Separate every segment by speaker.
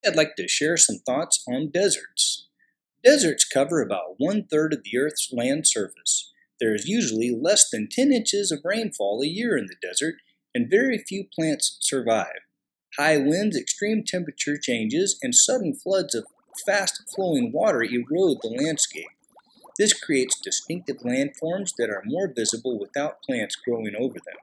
Speaker 1: I'd like to share some thoughts on deserts. Deserts cover about 1/3 of the Earth's land surface. There is usually less than 10 inches of rainfall a year in the desert, and very few plants survive. High winds, extreme temperature changes, and sudden floods of fast-flowing water erode the landscape. This creates distinctive landforms that are more visible without plants growing over them.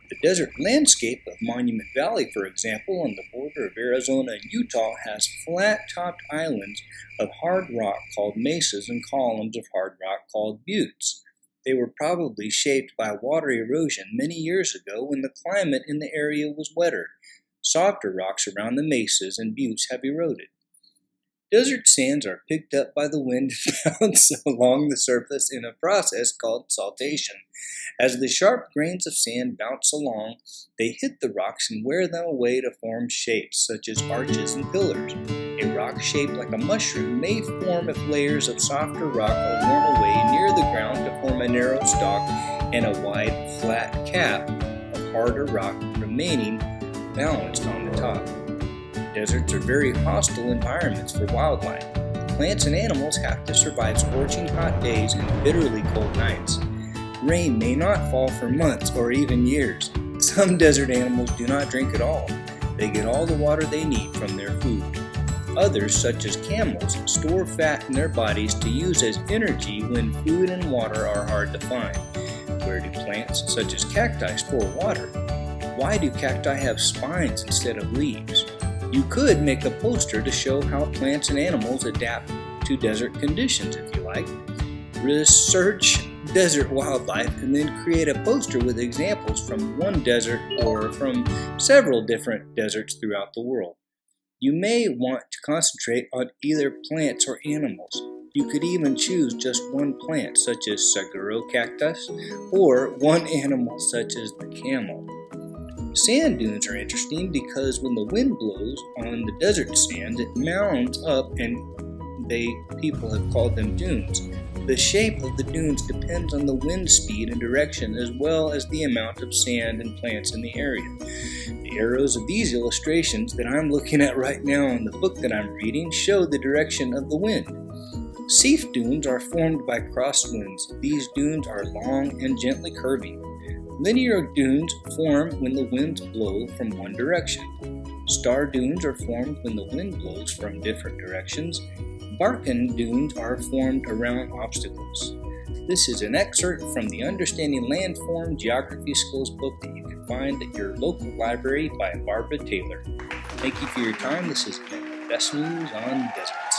Speaker 1: The desert landscape of Monument Valley, for example, on the border of Arizona and Utah, has flat-topped islands of hard rock called mesas and columns of hard rock called buttes. They were probably shaped by water erosion many years ago when the climate in the area was wetter. Softer rocks around the mesas and buttes have eroded. Desert sands are picked up by the wind and bounced along the surface in a process called saltation. As the sharp grains of sand bounce along, they hit the rocks and wear them away to form shapes such as arches and pillars. A rock shaped like a mushroom may form if layers of softer rock are worn away near the ground to form a narrow stalk and a wide, flat cap of harder rock remaining balanced on the top. Deserts are very hostile environments for wildlife. Plants and animals have to survive scorching hot days and bitterly cold nights. Rain may not fall for months or even years. Some desert animals do not drink at all. They get all the water they need from their food. Others, such as camels, store fat in their bodies to use as energy when food and water are hard to find. Where do plants, such as cacti, store water? Why do cacti have spines instead of leaves? You could make a poster to show how plants and animals adapt to desert conditions if you like. Research desert wildlife and then create a poster with examples from one desert or from several different deserts throughout the world. You may want to concentrate on either plants or animals. You could even choose just one plant, such as saguaro cactus, or one animal, such as the camel. Sand dunes are interesting because when the wind blows on the desert sand, it mounds up and people have called them dunes. The shape of the dunes depends on the wind speed and direction as well as the amount of sand and plants in the area. The arrows of these illustrations that I'm looking at right now in the book that I'm reading show the direction of the wind. Seif dunes are formed by crosswinds. These dunes are long and gently curving. Linear dunes form when the winds blow from one direction. Star dunes are formed when the wind blows from different directions. Barken dunes are formed around obstacles. This is an excerpt from the Understanding Landform Geography Skills book that you can find at your local library by Barbara Taylor. Thank you for your time. This has been the best news on deserts.